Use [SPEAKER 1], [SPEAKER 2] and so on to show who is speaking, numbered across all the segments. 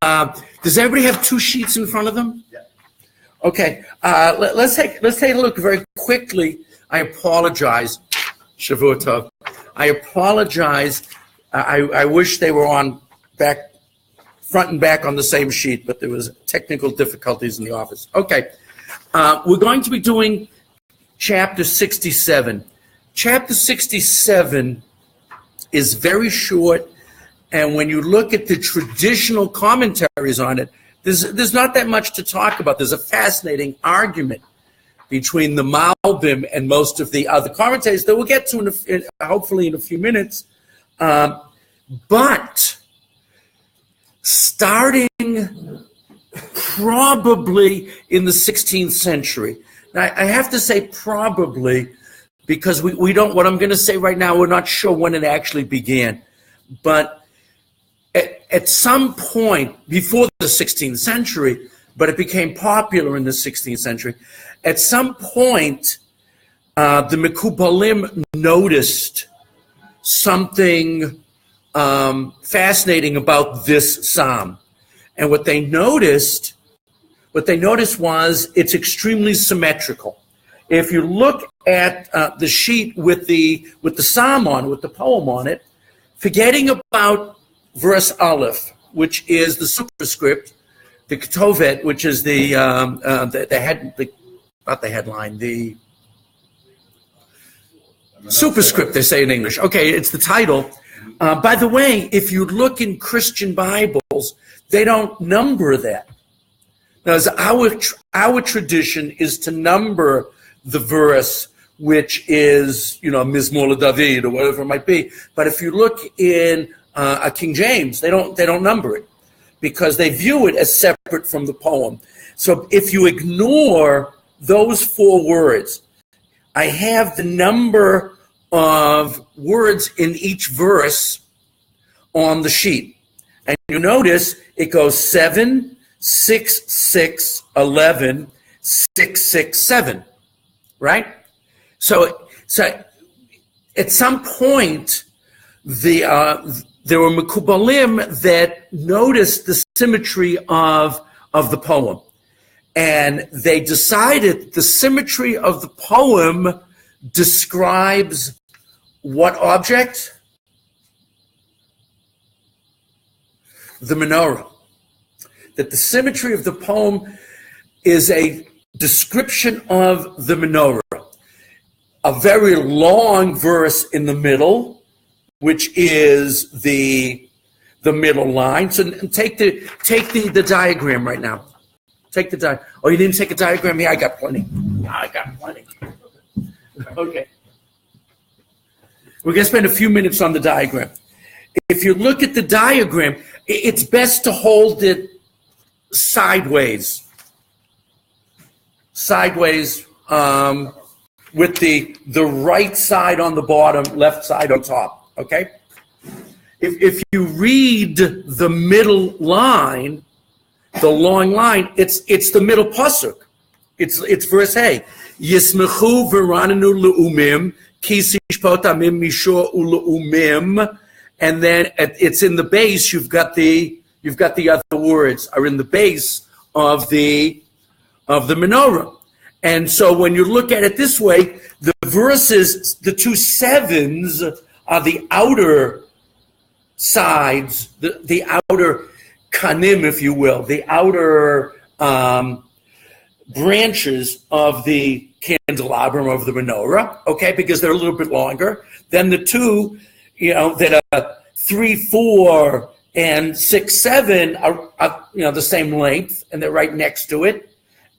[SPEAKER 1] Does everybody have two sheets in front of them?
[SPEAKER 2] Yeah.
[SPEAKER 1] Okay. Let's take a look very quickly. I apologize, Shavua Tov. I apologize. I wish they were on front and back on the same sheet, but there was technical difficulties in the office. Okay. We're going to be doing chapter 67. Chapter 67 is very short, and when you look at the traditional commentaries on it, there's not that much to talk about. There's a fascinating argument between the Malbim and most of the other commentators that we'll get to hopefully in a few minutes. But starting probably in the 16th century. Now, I have to say probably because we don't, what I'm going to say right now, we're not sure when it actually began. But at some point before the 16th century, but it became popular in the 16th century, at some point, the Mekubalim noticed something fascinating about this psalm. And what they noticed was it's extremely symmetrical. If you look at the sheet with the psalm on, with the poem on it, forgetting about verse Aleph, which is the superscript, the Ketovet, which is the superscript, they say in English. Okay, it's the title. By the way, if you look in Christian Bibles, they don't number that. Now, our tradition is to number the verse, which is, Mizmor David or whatever it might be. But if you look in a King James, they don't number it because they view it as separate from the poem. So if you ignore those four words, I have the number of words in each verse on the sheet. And you notice it goes 7, 6, 6, 11, 6, 6, 7, right? So at some point, there were Mekubalim that noticed the symmetry of the poem. And they decided the symmetry of the poem describes what object? The menorah. That the symmetry of the poem is a description of the menorah. A very long verse in the middle, which is the middle line. So take the diagram right now. Take the diagram. Oh, you didn't take a diagram? Yeah, I got plenty. Okay. We're going to spend a few minutes on the diagram. If you look at the diagram, it's best to hold it sideways. With the right side on the bottom, left side on top, okay? If you read the middle line, the long line, it's the middle pasuk. It's verse A. Yismechu v'ranenu le'umim, ki sishpot amim mishor u'le'umim, and then it's in the base. You've got the other words are in the base of the menorah. And so when you look at it this way, the verses, the two sevens are the outer sides, the outer kanim, if you will, the outer branches of the candelabrum of the menorah, okay, because they're a little bit longer. Then the two, that are 3, 4, and 6, 7 are the same length, and they're right next to it.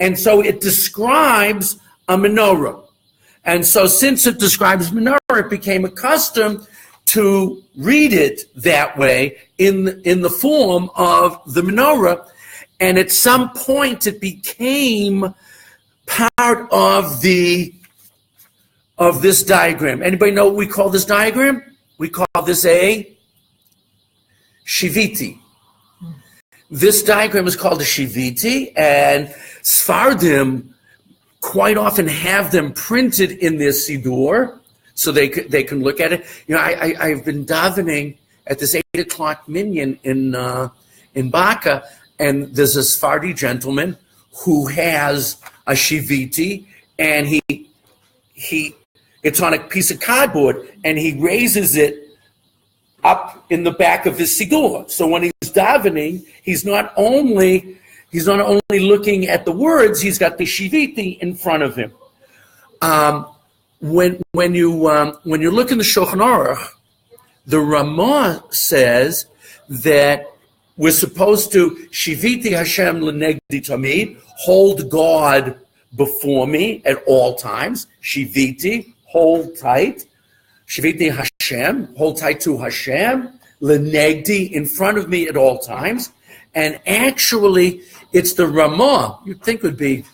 [SPEAKER 1] And so it describes a menorah. And so since it describes menorah, it became accustomed to read it that way in the form of the menorah. And at some point it became part of this diagram. Anybody know what we call this diagram? We call this a shiviti. This diagram is called a shiviti, and Sfardim quite often have them printed in their siddur, so they can look at it. I've been davening at this 8 o'clock minyan in in Baka, and there's a Sephardi gentleman who has a shiviti, and it's on a piece of cardboard, and he raises it up in the back of his siddur. So when he's davening, he's not only looking at the words, he's got the shiviti in front of him. When you look in the Shulchan Aruch, the Ramah says that we're supposed to shiviti Hashem lenegdi tamid, hold God before me at all times. Shiviti, hold tight. Shiviti Hashem, hold tight to Hashem, lenegdi, in front of me at all times. And actually, it's the Ramah, you'd think would be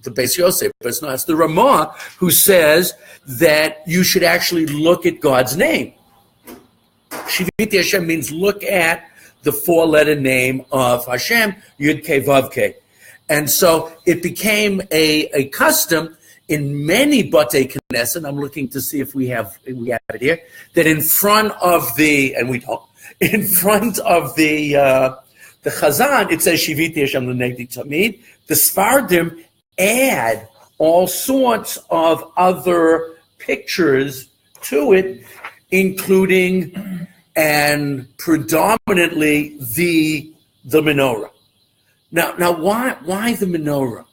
[SPEAKER 1] the Beis Yosef, but it's not. It's the Ramah who says that you should actually look at God's name. Shiviti Hashem means look at the four-letter name of Hashem, Yud Kei Vav Kei. And so it became a custom in many Batei Knesset, I'm looking to see if we have it here, that in front of the, and we don't, in front of the Chazan, it says Shiviti Hashem L'Negdi Tamid. The Sfardim add all sorts of other pictures to it, including and predominantly the menorah. Now, why the menorah?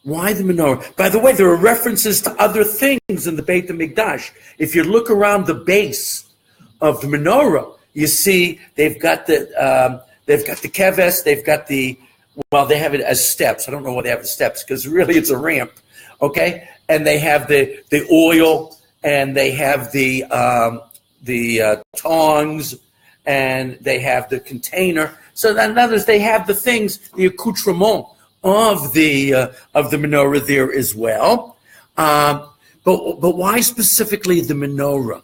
[SPEAKER 1] Why the menorah? By the way, there are references to other things in the Beit HaMikdash. If you look around the base of the menorah, you see they've got the keves, they've got they have it as steps. I don't know why they have the steps, because really it's a ramp, okay? And they have the oil, and they have the tongs, and they have the container. So in other words, they have the things, the accoutrement of the menorah there as well. But why specifically the menorah?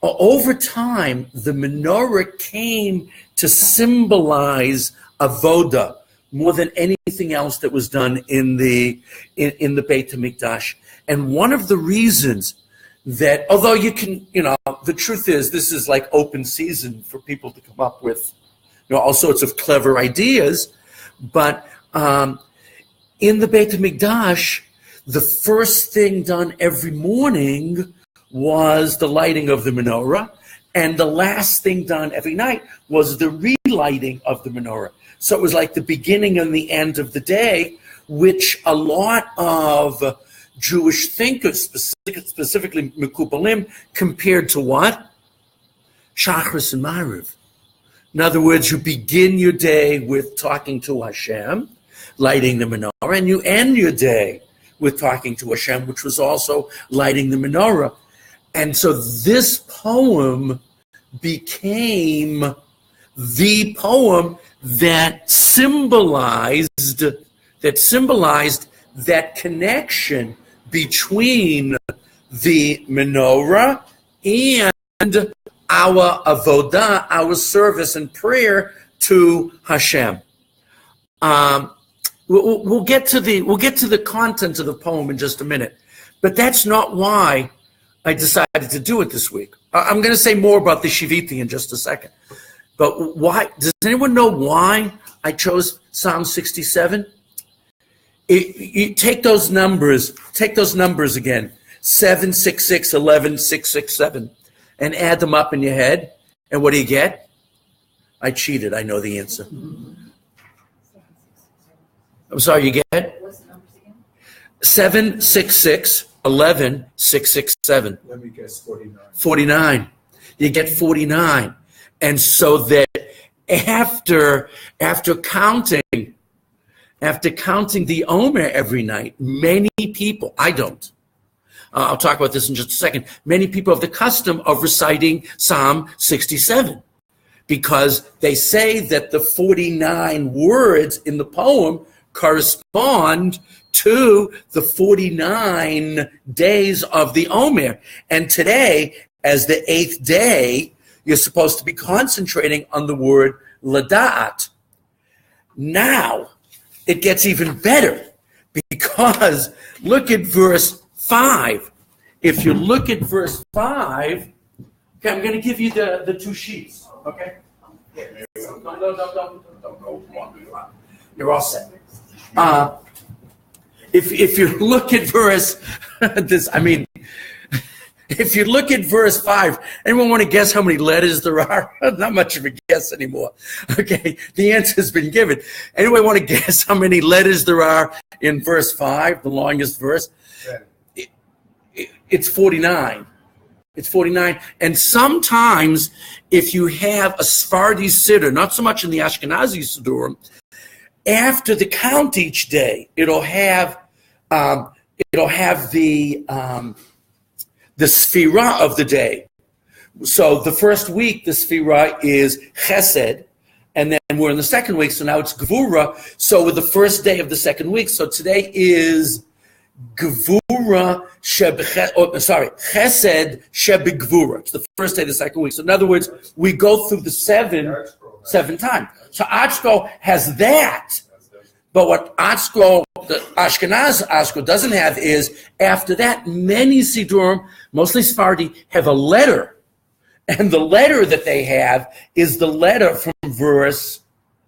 [SPEAKER 1] Over time, the menorah came to symbolize avoda more than anything else that was done in the Beit HaMikdash. And one of the reasons that, although you can, the truth is, this is like open season for people to come up with, all sorts of clever ideas. But in the Beit HaMikdash, the first thing done every morning was the lighting of the menorah, and the last thing done every night was the relighting of the menorah. So it was like the beginning and the end of the day, which a lot of Jewish thinkers, specifically Mekubalim, compared to what? Shachris and Mariv. In other words, you begin your day with talking to Hashem, lighting the menorah, and you end your day with talking to Hashem, which was also lighting the menorah. And so this poem became the poem that symbolized that connection between the menorah and our avodah, our service and prayer to Hashem. We'll get to the content of the poem in just a minute, but that's not why I decided to do it this week. I'm going to say more about the Shiviti in just a second. But why? Does anyone know why I chose Psalm 67? You take those numbers again, 7, 6, 6, 11, 6, 6, 7, and add them up in your head. And what do you get? I cheated. I know the answer. I'm sorry, you get? What's the numbers again? 7, 6, 6, 11, 6, 6, 7.
[SPEAKER 2] Let me guess, 49.
[SPEAKER 1] 49. You get 49. And so that after counting the Omer every night, many people, I don't, I'll talk about this in just a second, many people have the custom of reciting Psalm 67 because they say that the 49 words in the poem correspond to the 49 days of the Omer. And today, as the 8th day, you're supposed to be concentrating on the word lada'at. Now, it gets even better because look at verse 5. If you look at verse 5, okay, I'm going to give you the two sheets, okay? No, don't go. Come on. You're all set. If you look at verse, if you look at verse 5, anyone want to guess how many letters there are? Not much of a guess anymore. Okay, the answer has been given. Anyone want to guess how many letters there are in verse 5, the longest verse? It's 49. It's 49. And sometimes if you have a Sephardi Siddur, not so much in the Ashkenazi Siddur, after the count each day, it'll have the Sphira of the day. So the first week, the Sphira is Chesed, and then we're in the second week, so now it's Gvura. So with the first day of the second week, so today is Gvura Chesed Shebigvura. It's the first day of the second week. So in other words, we go through the seven times. So Atzko has that. But what Atzko, the Ashkenaz Atzko doesn't have is, after that, many Siddurim, mostly Sephardi, have a letter. And the letter that they have is the letter from verse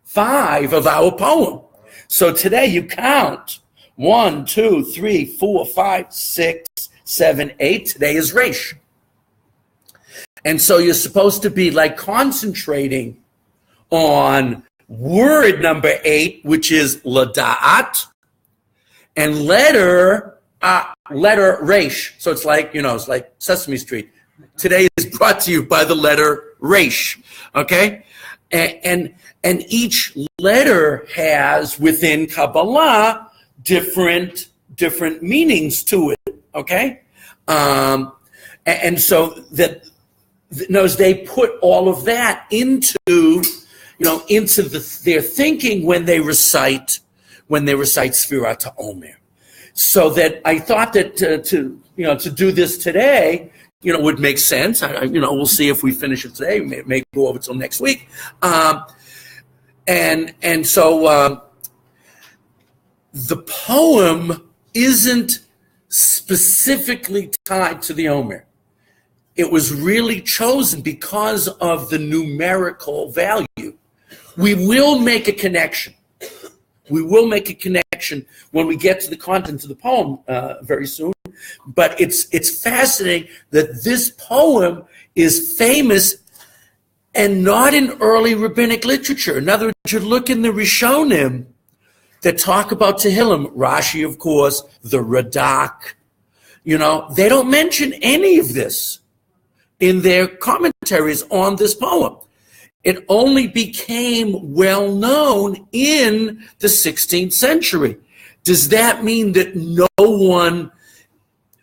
[SPEAKER 1] 5 of our poem. So today you count 1, 2, 3, 4, 5, 6, 7, 8. Today is Reish. And so you're supposed to be like concentrating on word number 8, which is Lada'at, and letter Reish. So it's like, it's like Sesame Street. Today is brought to you by the letter Reish. Okay? And each letter has within Kabbalah different meanings to it. Okay? And so that they put all of that into their thinking when they recite Sfirat HaOmer. So that I thought that to do this today, would make sense. We'll see if we finish it today. We may go over till next week. And so the poem isn't specifically tied to the Omer. It was really chosen because of the numerical value. We will make a connection. We will make a connection when we get to the content of the poem very soon. But it's fascinating that this poem is famous and not in early rabbinic literature. In other words, you look in the Rishonim that talk about Tehillim, Rashi, of course, the Radak, they don't mention any of this in their commentaries on this poem. It only became well known in the 16th century. Does that mean that no one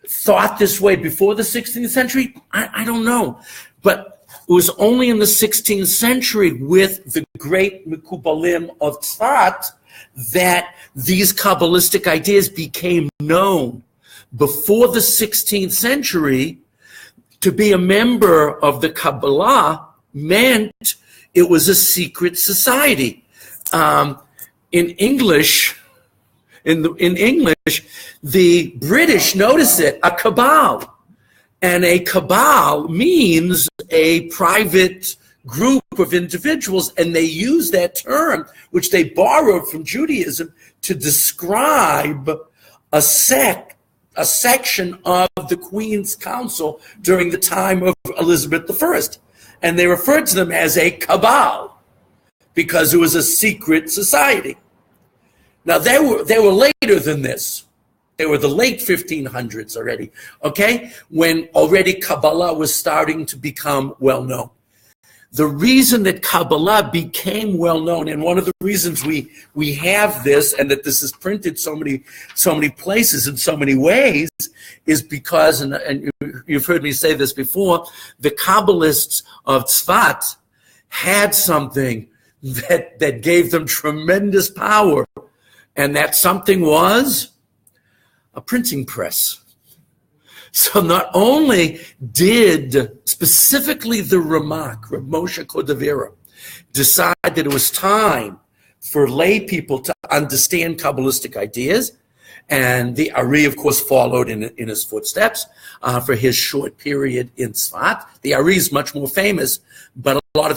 [SPEAKER 1] thought this way before the 16th century? I don't know. But it was only in the 16th century with the great Mekubalim of Tzfat that these Kabbalistic ideas became known. Before the 16th century, to be a member of the Kabbalah meant it was a secret society. In English, the British notice it, a cabal. And a cabal means a private group of individuals, and they use that term, which they borrowed from Judaism, to describe a section of the Queen's Council during the time of Elizabeth I. And they referred to them as a cabal because it was a secret society. Now, they were later than this. They were the late 1500s already, okay, when already Kabbalah was starting to become well-known. The reason that Kabbalah became well-known, and one of the reasons we have this and that this is printed so many places in so many ways, is because, and you've heard me say this before, the Kabbalists of Tzfat had something that gave them tremendous power, and that something was a printing press. So not only did specifically the Ramak, Reb Moshe Kodavera, decide that it was time for lay people to understand Kabbalistic ideas, And the Ari, of course, followed in his footsteps for his short period in Tzfat. The Ari is much more famous, but a lot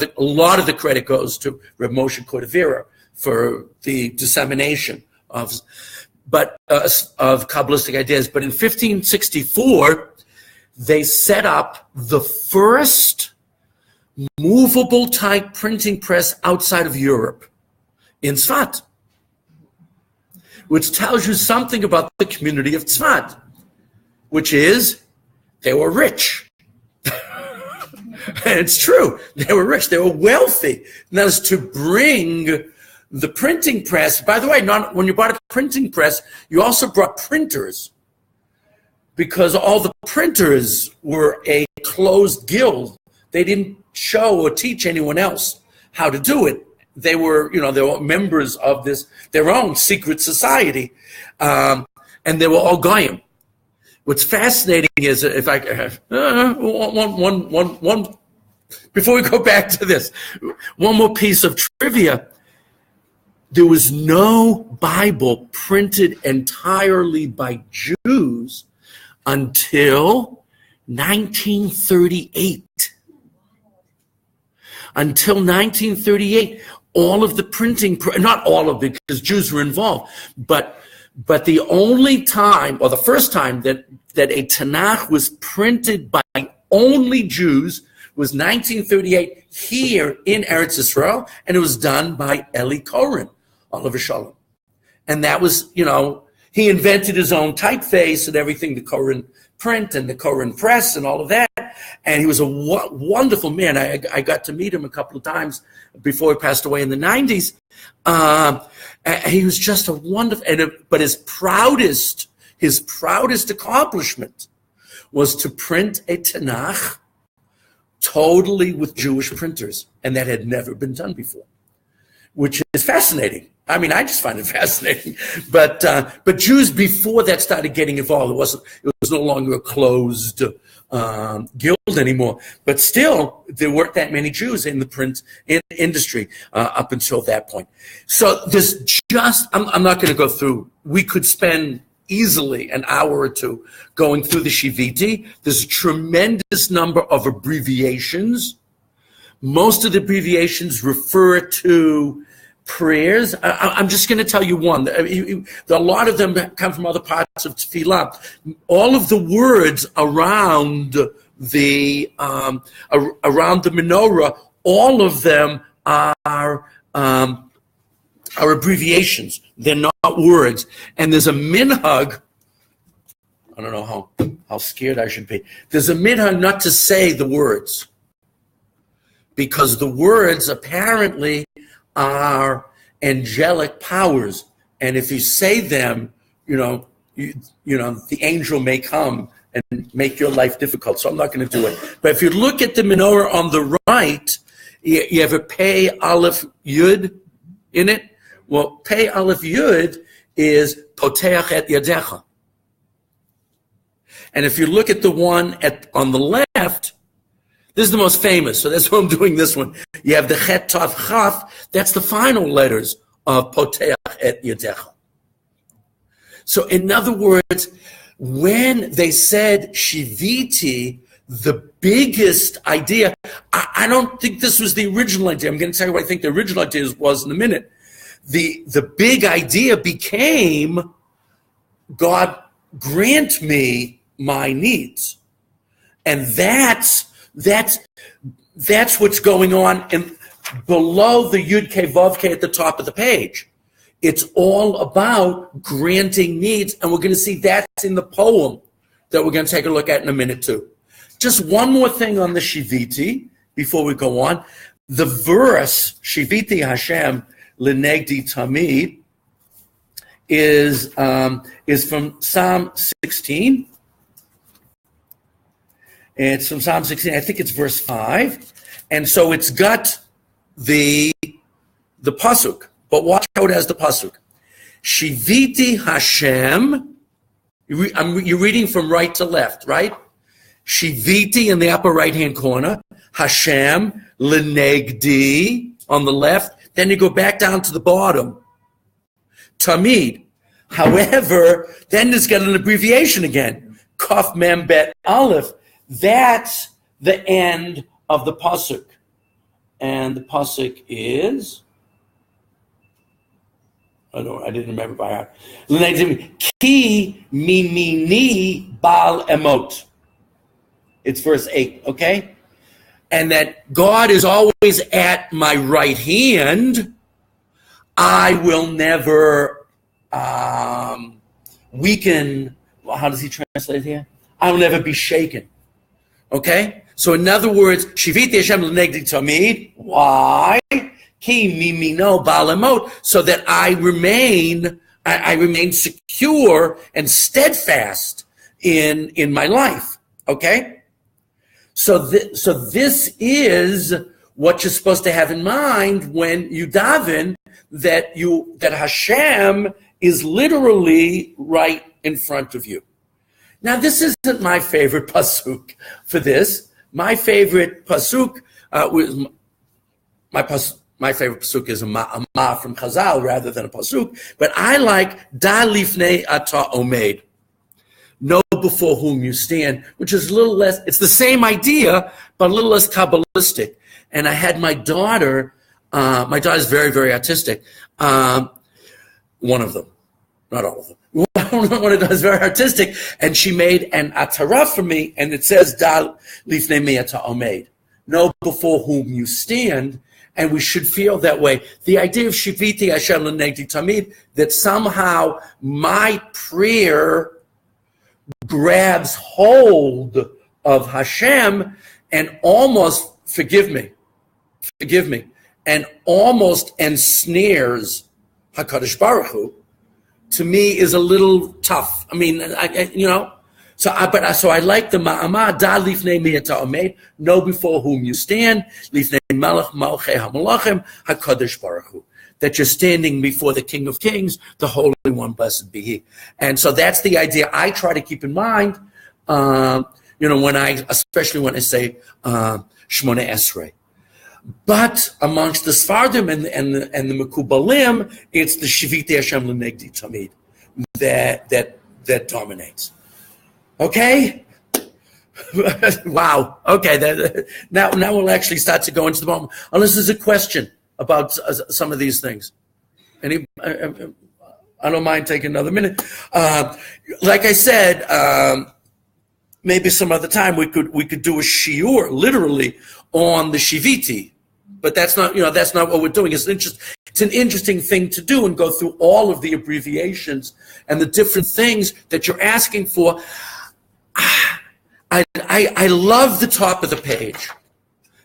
[SPEAKER 1] of the credit goes to Reb Moshe Cordovera for the dissemination of Kabbalistic ideas. But in 1564, they set up the first movable type printing press outside of Europe in Tzfat, which tells you something about the community of Tzfat, which is they were rich. And it's true. They were rich. They were wealthy. And that is to bring the printing press. By the way, when you bought a printing press, you also brought printers, because all the printers were a closed guild. They didn't show or teach anyone else how to do it. They were members of their own secret society, and they were all goyim. What's fascinating is, if I one before we go back to this, one more piece of trivia. There was no Bible printed entirely by Jews until 1938. Until 1938, all of the printing, not all of it, because Jews were involved, but the only time, or the first time that a Tanakh was printed by only Jews was 1938 here in Eretz Yisrael, and it was done by Eli Koren, Oliver Shalom. And that was, he invented his own typeface and everything, the Koren print and the Koren press and all of that. And he was a wonderful man. I got to meet him a couple of times before he passed away in the 90s. He was just a wonderful, but his proudest accomplishment was to print a Tanakh totally with Jewish printers. And that had never been done before, which is fascinating. I mean, I just find it fascinating. But Jews before that started getting involved. It was no longer a closed guild anymore. But still, there weren't that many Jews in the print industry up until that point. So there's I'm not going to go through. We could spend easily an hour or two going through the Shiviti. There's a tremendous number of abbreviations. Most of the abbreviations refer to prayers. I'm just going to tell you one. A lot of them come from other parts of Tefillah. All of the words around the menorah, all of them are abbreviations. They're not words. And there's a minhag. I don't know how scared I should be. There's a minhag not to say the words, because the words apparently are angelic powers, and if you say them, the angel may come and make your life difficult. So I'm not going to do it. But if you look at the menorah on the right, you have a Pei Aleph Yud in it. Well, Pei Aleph Yud is Poteach et Yadecha. And if you look at the one on the left, this is the most famous, so that's why I'm doing this one. You have the Chet Tav Chaf. That's the final letters of Poteach et Yadecha. So in other words, when they said Shiviti, the biggest idea, I don't think this was the original idea. I'm going to tell you what I think the original idea was in a minute. The big idea became, God, grant me my needs. And that's what's going on below the Yud Ke Vav Ke at the top of the page. It's all about granting needs, and we're going to see that's in the poem that we're going to take a look at in a minute too. Just one more thing on the Shiviti before we go on. The verse Shiviti Hashem L'negdi Tamid is from Psalm 16. It's from Psalm 16. I think it's verse 5. And so it's got the pasuk, but watch how it has the pasuk. Shiviti Hashem. You're reading from right to left, right? Shiviti in the upper right-hand corner. Hashem L'negdi on the left. Then you go back down to the bottom. Tamid However, then there's got an abbreviation again. Kaf Mem Bet Aleph. That's the end of the pasuk. And the pasuk is, I didn't remember by heart. Ki mimini bal emot. It's verse 8, okay? And that God is always at my right hand. I will never weaken. Well, how does he translate here? I will never be shaken. Okay? So in other words, Shiviti Hashem l'negdi tamid. Why? Ki mimino balamot. So that I remain secure and steadfast in my life. Okay? So this is what you're supposed to have in mind when you daven, that Hashem is literally right in front of you. Now, this isn't my favorite pasuk for this. My favorite pasuk was my favorite pasuk is a ma from Chazal rather than a pasuk. But I like da lifnei ata omed. Know before whom you stand, which is a little less. It's the same idea, but a little less Kabbalistic. And I had my daughter. My daughter's very, very artistic. One of them, not all of them. One of them is very artistic, and she made an atara for me, and it says "Dal lifnei me'ata omed." Know before whom you stand, and we should feel that way. The idea of Shiviti Hashem l'negdi tamid, that somehow my prayer grabs hold of Hashem and almost forgive me, and almost ensnares HaKadosh Baruch Hu, to me is a little tough. I mean, so I like the ma'amah, da lifnei me'ata omed, know before whom you stand, lifnei malach malchei hamalachim, HaKadosh Baruch Hu, that you're standing before the King of Kings, the Holy One, blessed be He. And so that's the idea I try to keep in mind, especially when I say Shmona Esrei. But amongst the Sfardim and the Mekubalim, it's the Shiviti Hashem l'negdi tamid that dominates. Okay? Wow. Okay. Now we'll actually start to go into the moment. Unless there's a question about some of these things. I don't mind taking another minute. Like I said, maybe some other time we could do a shiur literally on the Shiviti, but that's not what we're doing. It's an interesting thing to do and go through all of the abbreviations and the different things that you're asking for. I love the top of the page,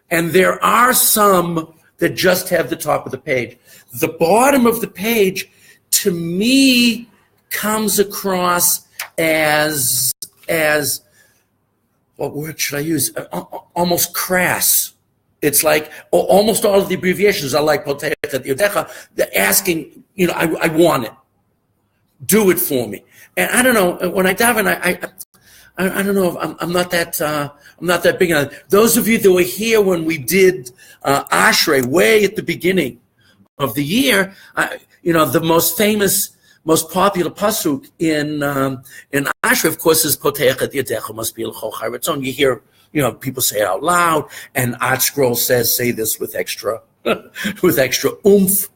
[SPEAKER 1] and there are some that just have the top of the page. The bottom of the page, to me, comes across as what word should I use? Almost crass. It's like almost all of the abbreviations are like Poteach et Yodecha. They're asking, I want it. Do it for me. And I don't know, when I daven, I don't know if I'm not that big on it. Those of you that were here when we did Ashrei way at the beginning of the year, the most popular pasuk in Ashrei, of course, is Poteach et Yodecha must be l'chol chai ratzon. You hear, people say it out loud, and Art Scroll says, say this with extra oomph,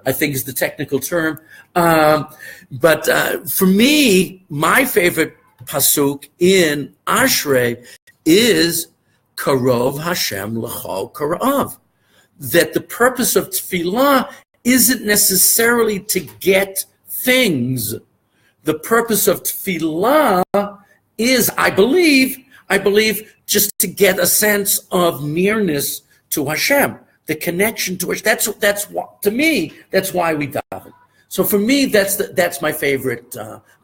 [SPEAKER 1] I think is the technical term. But for me, my favorite pasuk in Ashrei is Karov Hashem l'chol karav. That the purpose of tefillah isn't necessarily to get things. The purpose of tefillah is, I believe, just to get a sense of nearness to Hashem, the connection to Hashem. That's what, to me, that's why we daven. So for me, that's my favorite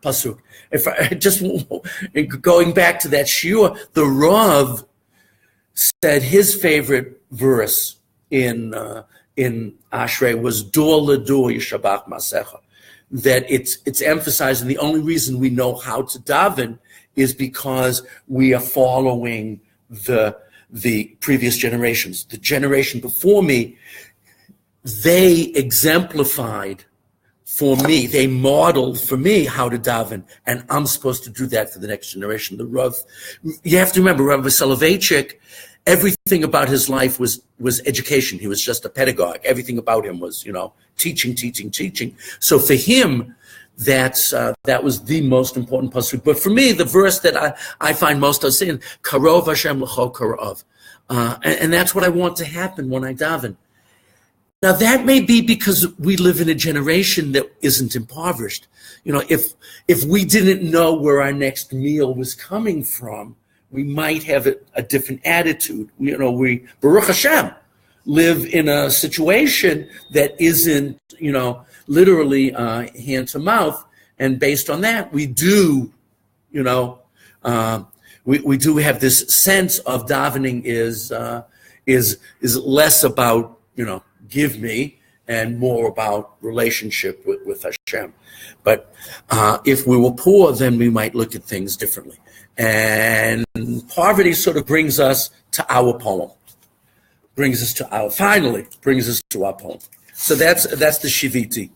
[SPEAKER 1] pasuk. If I just going back to that shiur, the Rav said his favorite verse in Ashrei was Dur l'dur yishabach masecha. That it's emphasizing the only reason we know how to daven is because we are following the previous generations. The generation before me, they exemplified for me. They modeled for me how to daven, and I'm supposed to do that for the next generation. The Rav, you have to remember, Rabbi Soloveitchik, everything about his life was education. He was just a pedagogue. Everything about him was, teaching. So for him, that was the most important pasuk. But for me, the verse that I find most of saying, Karov Hashem l'chol karov. And that's what I want to happen when I daven. Now, that may be because we live in a generation that isn't impoverished. If we didn't know where our next meal was coming from, we might have a different attitude. We, Baruch Hashem, live in a situation that isn't, literally hand to mouth. And based on that, we do, we do have this sense of davening is less about, give me, and more about relationship with Hashem. But if we were poor, then we might look at things differently. And poverty sort of brings us to our poem. Finally brings us to our poem. So that's the Shiviti.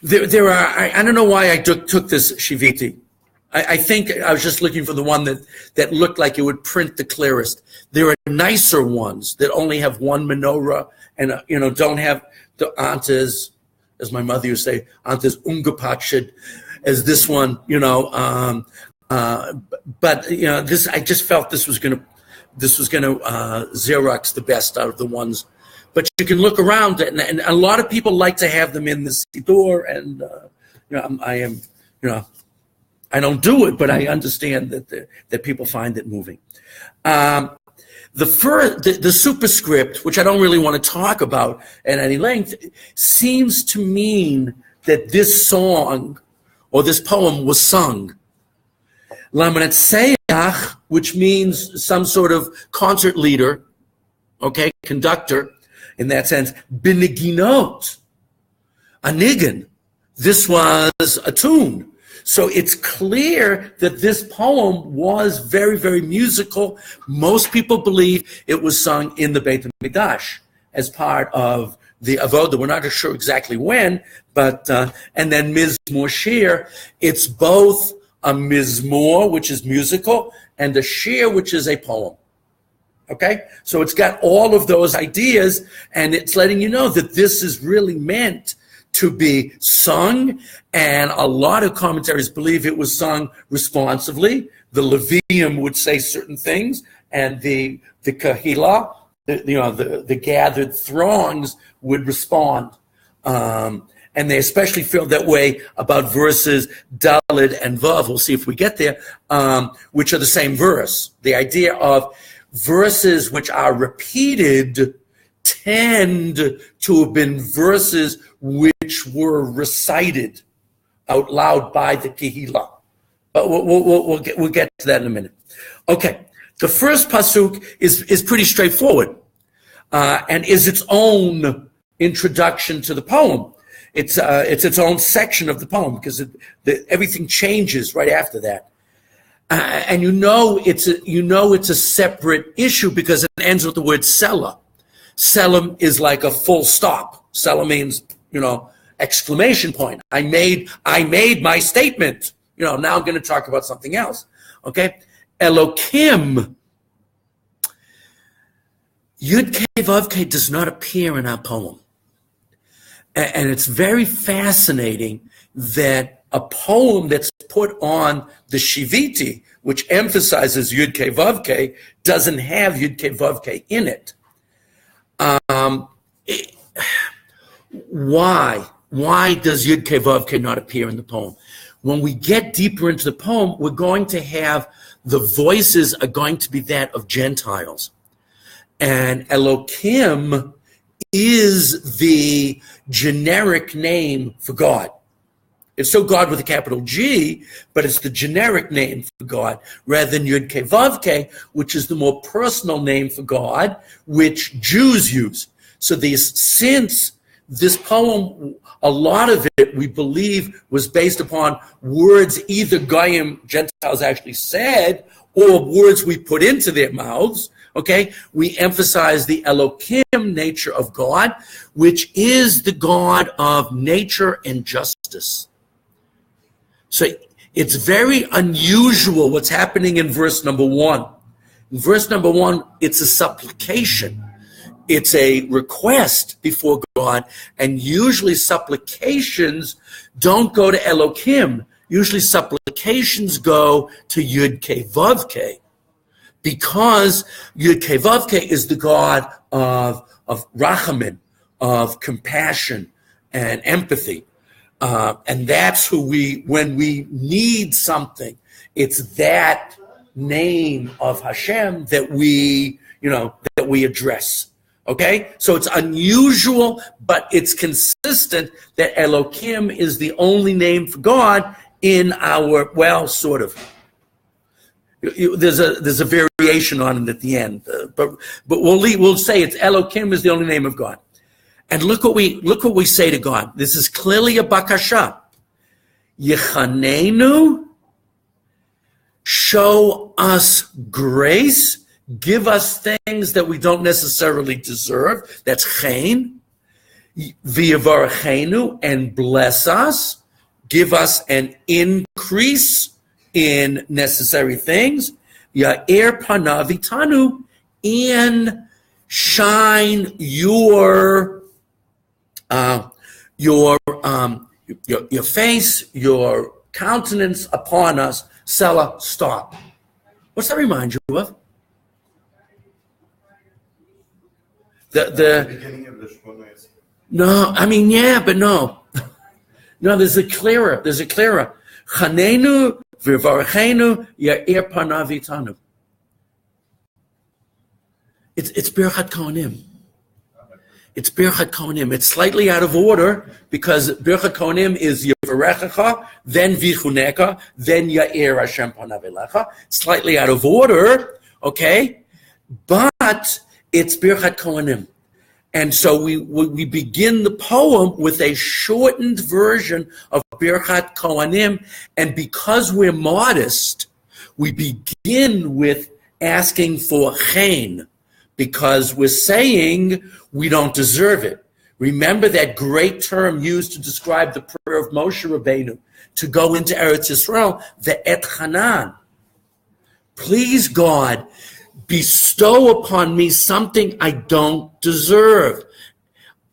[SPEAKER 1] There are, I don't know why I took this Shiviti. I think I was just looking for the one that looked like it would print the clearest. There are nicer ones that only have one menorah and, don't have the antes, as my mother used to say, antes ungepatched, as this one, but this, I just felt this was gonna Xerox the best out of the ones. But you can look around, and a lot of people like to have them in the Siddur, and I don't do it, but I understand that people find it moving. The superscript, which I don't really want to talk about at any length, seems to mean that this song or this poem was sung. Lamanetseach, which means some sort of concert leader, conductor, in that sense. Biniginot, a niggin. This was a tune. So it's clear that this poem was very, very musical. Most people believe it was sung in the Beit HaMikdash as part of the avoda. We're not sure exactly when, but and then Mizmor Shir. It's both a mizmor, which is musical, and a shir, which is a poem. Okay, so it's got all of those ideas, and it's letting you know that this is really meant to be sung, and a lot of commentaries believe it was sung responsively. The Levium would say certain things, and the Kahila, the gathered throngs would respond. And they especially feel that way about verses Daled and Vav. We'll see if we get there, which are the same verse. The idea of verses which are repeated tend to have been verses which were recited out loud by the Kehillah. But we'll get to that in a minute. Okay, the first pasuk is pretty straightforward and is its own introduction to the poem. It's its own section of the poem because everything changes right after that. And it's a separate issue because it ends with the word Selah. Selah is like a full stop. Selah means, exclamation point. I made my statement. Now I'm going to talk about something else. Okay? Elokim. Yud Kei Vav Kei does not appear in our poem. And it's very fascinating that a poem that's put on the Shiviti, which emphasizes Yud Kei Vav Kei, doesn't have Yud Kei Vav Kei in it. Why? Why does Yud Kei Vav Kei not appear in the poem? When we get deeper into the poem, we're going to have the voices are going to be that of Gentiles. And Elokim is the generic name for God. It's still God with a capital G, but it's the generic name for God rather than Yud Kei Vav Kei, which is the more personal name for God, which Jews use. So since this poem, a lot of it, we believe, was based upon words either Goyim, Gentiles actually said, or words we put into their mouths. Okay, we emphasize the Elokim nature of God, which is the God of nature and justice. So it's very unusual what's happening in verse number 1. In verse number 1, it's a supplication. It's a request before God, and usually supplications don't go to Elokim. Usually supplications go to Yud Kei Vav Kei, because Yud Kei Vav Kei is the God of Rachamim, of compassion and empathy. And that's who when we need something, it's that name of Hashem that we address. Okay, so it's unusual, but it's consistent that Elokim is the only name for God in our, well, sort of. There's a variation on it at the end, but we'll say it's Elokim is the only name of God. And look what we say to God. This is clearly a bakasha. Yechanenu, show us grace. Give us things that we don't necessarily deserve. That's chen. V'yavarachenu, and bless us. Give us an increase in necessary things. Ya'er panav itanu, and shine your face, your countenance upon us. Selah, stop. What's that remind you of? The beginning of the Shmoneh. No, I mean, yeah, but no. No, there's a clearer. Chanenu v'varachenu ya'ir panav itanu. It's Birchat Kohanim. It's Birchat Kohanim. It's slightly out of order because Birchat Kohanim is Yevarechecha, then Vichuneka, then Ya'ir Hashem panav elecha. Slightly out of order, okay? But it's Birchat Kohanim. And so we begin the poem with a shortened version of Birchat Kohanim. And because we're modest, we begin with asking for chen, because we're saying we don't deserve it. Remember that great term used to describe the prayer of Moshe Rabbeinu to go into Eretz Yisrael, ve'et Hanan. Please, God, bestow upon me something I don't deserve.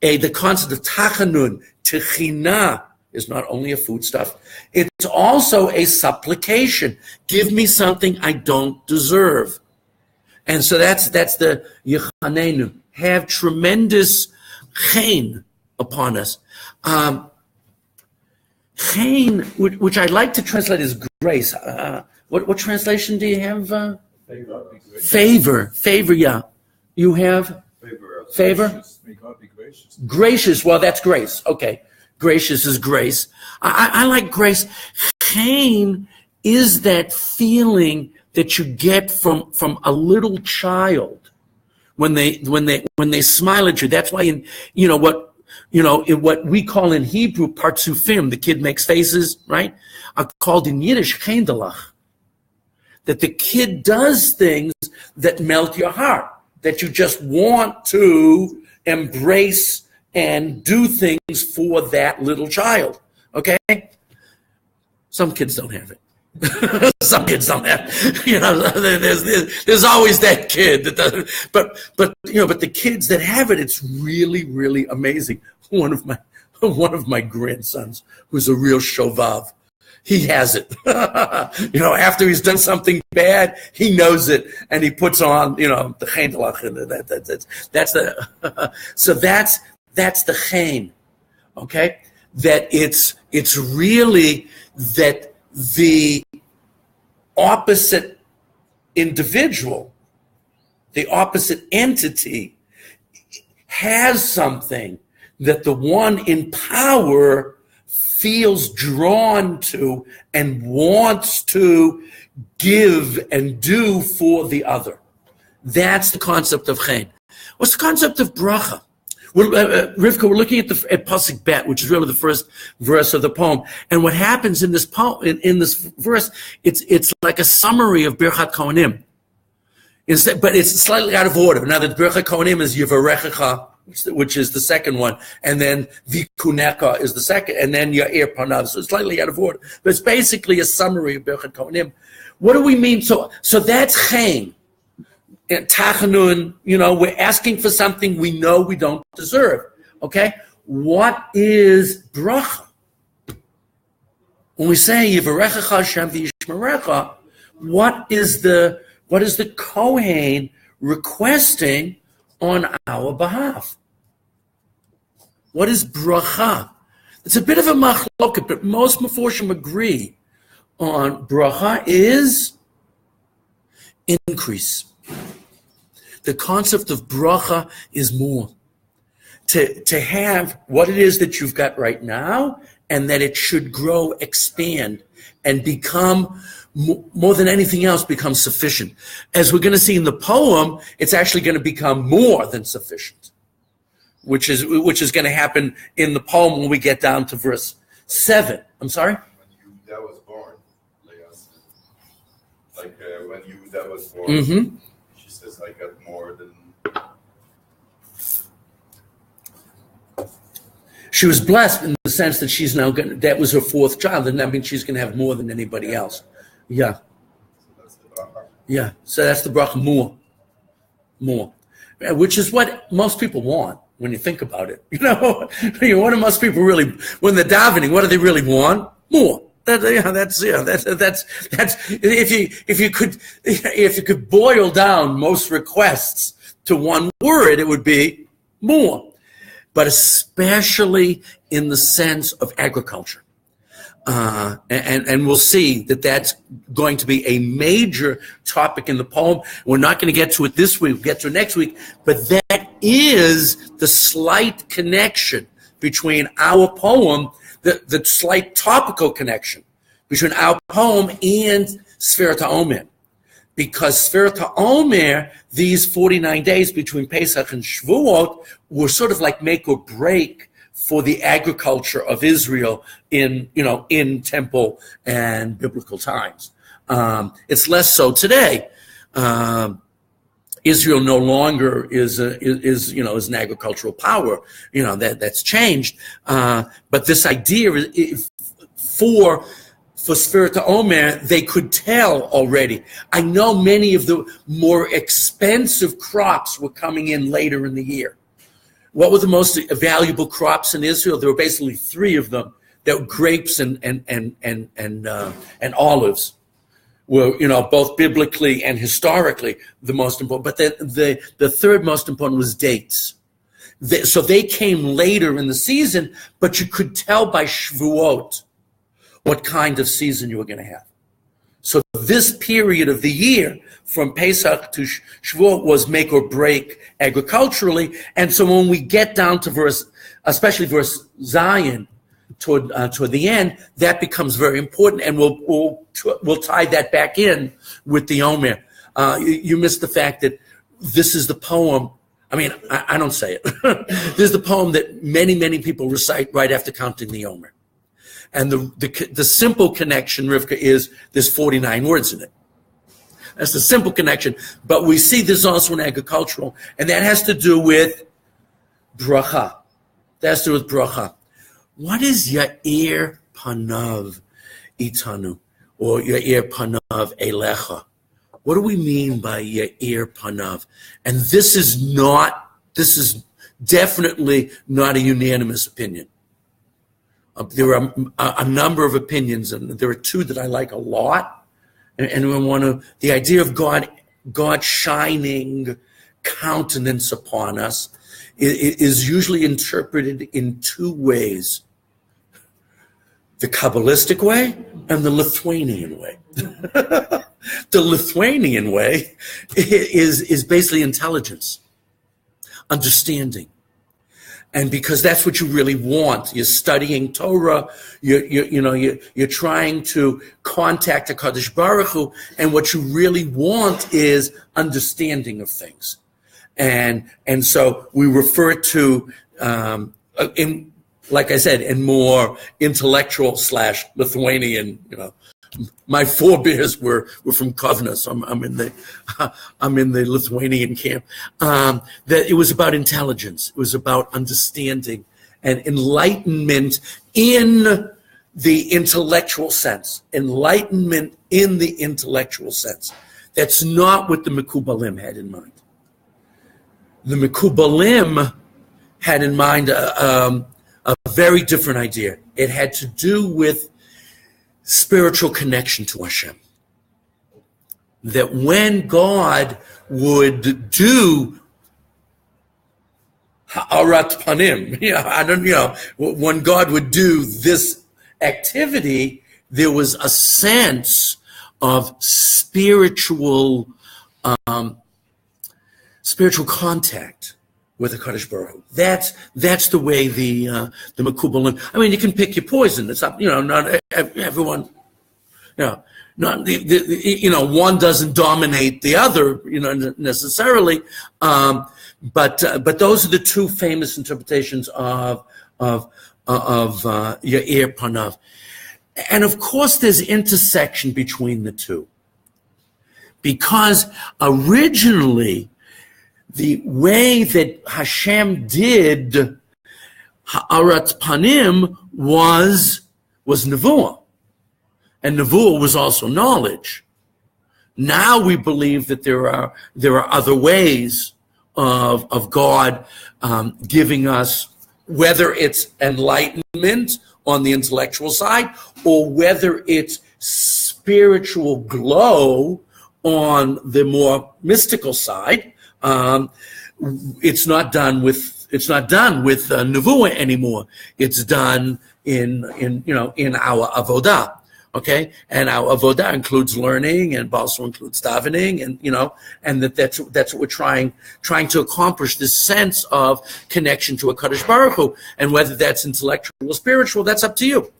[SPEAKER 1] The concept of tachanun, techina, is not only a foodstuff, it's also a supplication. Give me something I don't deserve. And so that's the Yechanenu. Have tremendous chen upon us. Chen, which I like to translate as grace. What translation do you have? Favor, yeah. You have? Favor? May God be gracious. Gracious, well, that's grace. Okay. Gracious is grace. I like grace. Chen is that feeling that you get from a little child when they smile at you. That's why in what we call in Hebrew partsufim, the kid makes faces, right? Are called in Yiddish chendelach. That the kid does things that melt your heart, that you just want to embrace and do things for that little child. Okay? Some kids don't have it. Some kids don't have, there's always that kid that doesn't, but the kids that have it, it's really, really amazing. One of my grandsons, who's a real shovav, he has it. After he's done something bad, he knows it, and he puts on, the chendelach, so that's the chen, okay? That it's really that the opposite individual, the opposite entity, has something that the one in power feels drawn to and wants to give and do for the other. That's the concept of chen. What's the concept of bracha? Rivka, we're looking at Pasuk Bet, which is really the first verse of the poem. And what happens in this poem, in this verse, it's like a summary of Birchat Kohanim. Instead, but it's slightly out of order. Now, the Bracha Kohanim is Yivarechecha, which is the second one, and then Vikunecha is the second, and then Ya'ir Panav. So it's slightly out of order. But it's basically a summary of Bracha Kohanim. What do we mean? So that's Chen. Tachanun, we're asking for something we know we don't deserve. Okay? What is bracha? When we say Yivarechecha Hashem v'yishmerecha, what is the Kohen requesting on our behalf? What is bracha? It's a bit of a machloket, but most Meforshim agree on bracha is increase. The concept of bracha is more. To have what it is that you've got right now, and that it should grow, expand, and become, more than anything else, become sufficient. As we're going to see in the poem, it's actually going to become more than sufficient, which is going to happen in the poem when we get down to verse 7. I'm sorry?
[SPEAKER 2] When Yehuda was born, when Yehuda was born,
[SPEAKER 1] Mm-hmm.
[SPEAKER 2] she says, I got more than...
[SPEAKER 1] She was blessed in the sense that she's now going. That was her fourth child, and that means she's going to have more than anybody else. Yeah.
[SPEAKER 2] So that's the bracha.
[SPEAKER 1] Yeah. So that's the bracha, more, which is what most people want when you think about it. What do most people really, when they're davening, what do they really want? More. That's if you could boil down most requests to one word, it would be more. But especially in the sense of agriculture. And we'll see that that's going to be a major topic in the poem. We're not going to get to it this week, we'll get to it next week, but that is the slight connection between our poem, the slight topical connection between our poem and Sfirat HaOmer. Because Sfirat HaOmer, these 49 days between Pesach and Shavuot, were sort of like make or break for the agriculture of Israel in temple and biblical times. It's less so today. Israel no longer is an agricultural power. That's changed. But this idea is for Sfirat HaOmer, they could tell already. I know many of the more expensive crops were coming in later in the year. What were the most valuable crops in Israel? There were basically three of them. That were grapes and olives were, both biblically and historically the most important. But the third most important was dates. So they came later in the season, but you could tell by Shavuot what kind of season you were going to have. So this period of the year, from Pesach to Shavuot, was make or break agriculturally. And so when we get down to especially verse Zion, toward the end, that becomes very important, and we'll tie that back in with the Omer. You missed the fact that this is the poem. I mean, I don't say it. This is the poem that many people recite right after counting the Omer. And the simple connection, Rivka, is there's 49 words in it. That's the simple connection. But we see there's also an agricultural, and that has to do with bracha. That has to do with bracha. What is Ya'ir Panav Itanu, or Ya'ir Panav Elecha? What do we mean by Ya'ir Panav? And this is definitely not a unanimous opinion. There are a number of opinions, and there are two that I like a lot. And we want to, the idea of God shining countenance upon us is usually interpreted in two ways: the Kabbalistic way and the Lithuanian way. The Lithuanian way is basically intelligence, understanding. And because that's what you really want. You're studying Torah, you're trying to contact HaKadosh Baruch Hu, and what you really want is understanding of things. And so we refer to, like I said, in more intellectual / Lithuanian, my forebears were from Kovna, so I'm in the Lithuanian camp. That it was about intelligence. It was about understanding and enlightenment in the intellectual sense. Enlightenment in the intellectual sense. That's not what the Mekubalim had in mind. The Mekubalim had in mind a very different idea. It had to do with spiritual connection to Hashem. That when God would do ha'arat panim, when God would do this activity, there was a sense of spiritual contact with the Kadosh Baruch Hu. That's the way the Mekubalim. I mean, you can pick your poison. It's not not everyone. Not one doesn't dominate the other necessarily. But those are the two famous interpretations of Yair Panav. And of course, there's intersection between the two, because originally, the way that Hashem did Ha'arat Panim was Nevuah. And Nevuah was also knowledge. Now we believe that there are other ways of God giving us, whether it's enlightenment on the intellectual side or whether it's spiritual glow on the more mystical side. It's not done with nevuah anymore. It's done in our avodah, okay? And our avodah includes learning, and also includes davening, and that's what we're trying to accomplish. This sense of connection to a Kadosh Baruch Hu, and whether that's intellectual or spiritual, that's up to you.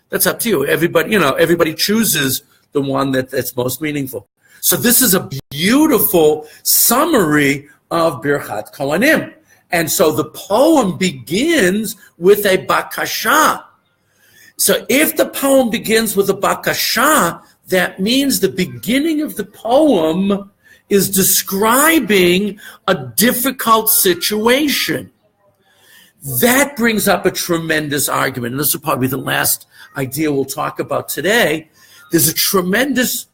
[SPEAKER 1] That's up to you. Everybody chooses the one that's most meaningful. So this is a beautiful summary of Birchat Kohanim. And so the poem begins with a bakasha. So if the poem begins with a bakasha, that means the beginning of the poem is describing a difficult situation. That brings up a tremendous argument. And this will probably be the last idea we'll talk about today. There's a tremendous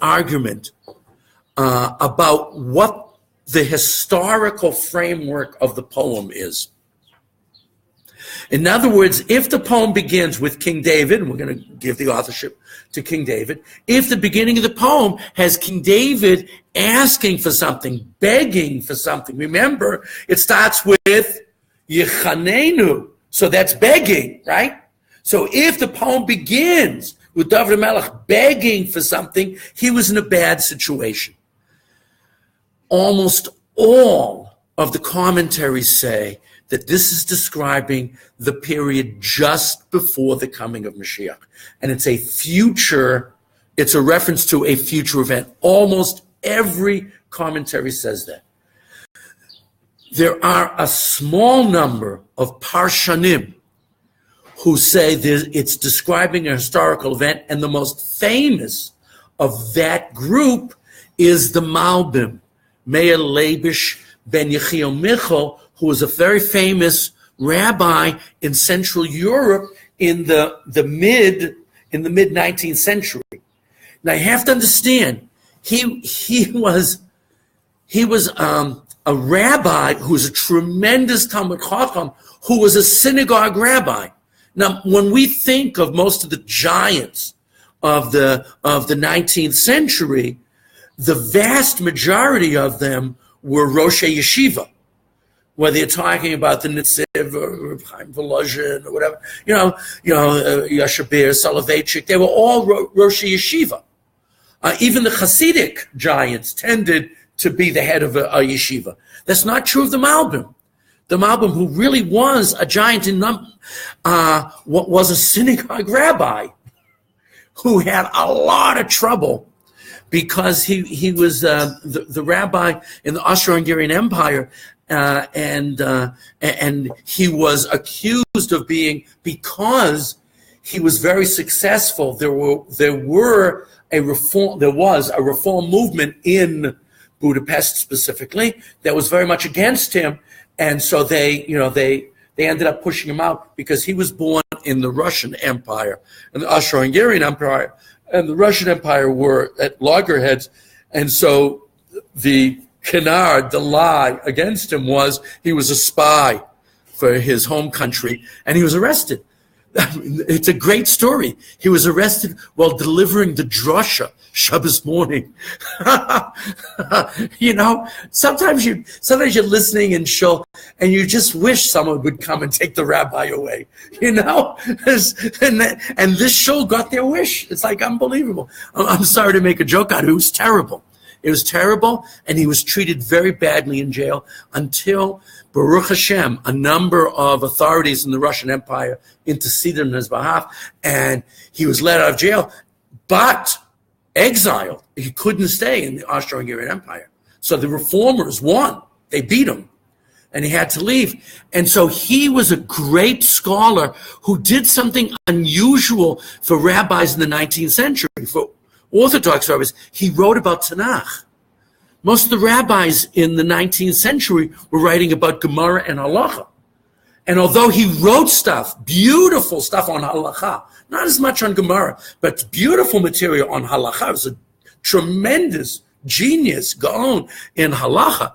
[SPEAKER 1] argument about what the historical framework of the poem is. In other words, if the poem begins with King David, and we're going to give the authorship to King David, if the beginning of the poem has King David asking for something, begging for something, remember, it starts with Yechanenu, so that's begging, right? So if the poem begins with David Melech begging for something, he was in a bad situation. Almost all of the commentaries say that this is describing the period just before the coming of Mashiach. And it's a reference to a future event. Almost every commentary says that. There are a small number of Parshanim who say it's describing a historical event, and the most famous of that group is the Malbim, Meir Leibish ben Yechiel Michal, who was a very famous rabbi in Central Europe in the mid 19th century. Now you have to understand, he was a rabbi who was a tremendous Talmud Chacham, who was a synagogue rabbi. Now, when we think of most of the giants of the 19th century, the vast majority of them were Roshei Yeshiva, whether you're talking about the Nitziv or Chaim Volozhin or whatever, Yasher Beer, Soloveitchik, they were all Roshei Yeshiva. Even the Hasidic giants tended to be the head of a yeshiva. That's not true of the Malbim. The Malbim, who really was a giant in was a synagogue rabbi who had a lot of trouble because he was the rabbi in the Austro-Hungarian Empire, and he was accused of being, because he was very successful. There was a reform movement in Budapest specifically that was very much against him, and so they ended up pushing him out because he was born in the Russian Empire, and the Austro-Hungarian Empire and the Russian Empire were at loggerheads, and so the canard, the lie against him was he was a spy for his home country, and he was arrested. It's a great story. He was arrested while delivering the drosha Shabbos morning. Sometimes you're listening in shul and you just wish someone would come and take the rabbi away. And this shul got their wish. It's like unbelievable. I'm sorry to make a joke out of it. It was terrible. It was terrible, and he was treated very badly in jail until, Baruch Hashem, a number of authorities in the Russian Empire interceded on his behalf, and he was let out of jail, but exiled. He couldn't stay in the Austro-Hungarian Empire. So the reformers won. They beat him, and he had to leave. And so he was a great scholar who did something unusual for rabbis in the 19th century, for Orthodox rabbis. He wrote about Tanakh. Most of the rabbis in the 19th century were writing about Gemara and Halacha. And although he wrote beautiful stuff on Halacha, not as much on Gemara, but beautiful material on Halacha, it was a tremendous genius, Gaon, in Halacha.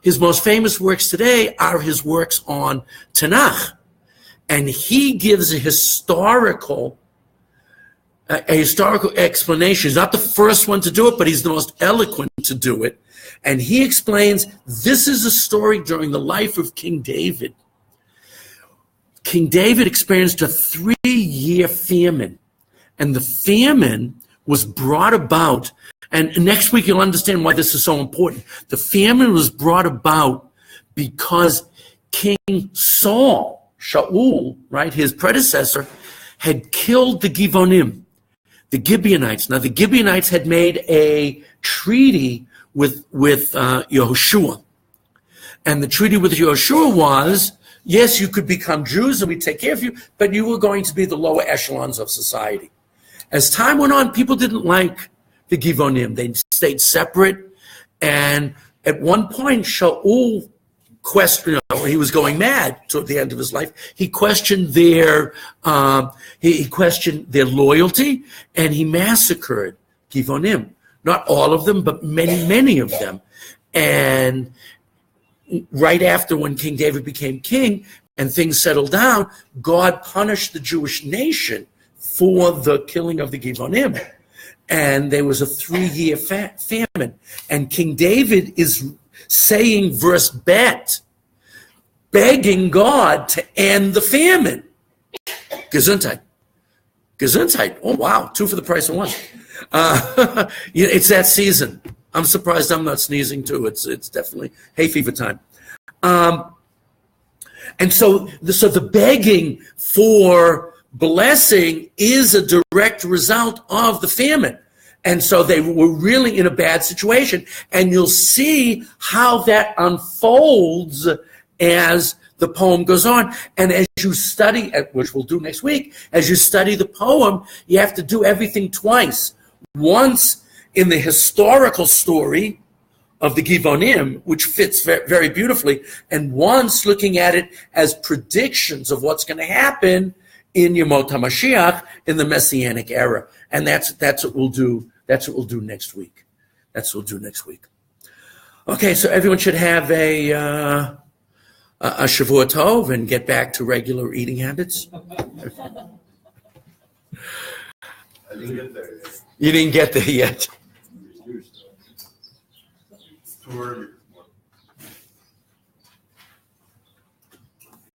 [SPEAKER 1] His most famous works today are his works on Tanakh. And he gives a historical explanation. He's not the first one to do it, but he's the most eloquent to do it. And he explains this is a story during the life of King David. King David experienced a 3-year famine, and the famine was brought about, and next week you'll understand why this is so important. The famine was brought about because King Shaul, right, his predecessor, had killed the Givonim, the Gibeonites. Now, the Gibeonites had made a treaty with Yehoshua. And the treaty with Yehoshua was, yes, you could become Jews and we'd take care of you, but you were going to be the lower echelons of society. As time went on, people didn't like the Givonim. They stayed separate. And at one point, Shaul questioned, he was going mad toward the end of his life. He questioned their loyalty, and he massacred Givonim. Not all of them, but many, many of them. And right after, when King David became king and things settled down, God punished the Jewish nation for the killing of the Givonim. And there was a 3-year famine. And King David is saying verse bet, begging God to end the famine. Gesundheit. Oh, wow. 2 for the price of 1. It's that season. I'm surprised I'm not sneezing too. It's definitely hay fever time. And so the begging for blessing is a direct result of the famine. And so they were really in a bad situation. And you'll see how that unfolds as the poem goes on. And as you study, which we'll do next week, as you study the poem, you have to do everything twice. Once in the historical story of the Givonim, which fits very beautifully, and once looking at it as predictions of what's going to happen in Yemot HaMashiach, in the Messianic era. And that's what we'll do. That's what we'll do next week. Okay, so everyone should have a Shavua Tov and get back to regular eating habits.
[SPEAKER 2] I didn't get there yet.
[SPEAKER 1] You didn't get there yet.
[SPEAKER 2] It's too early.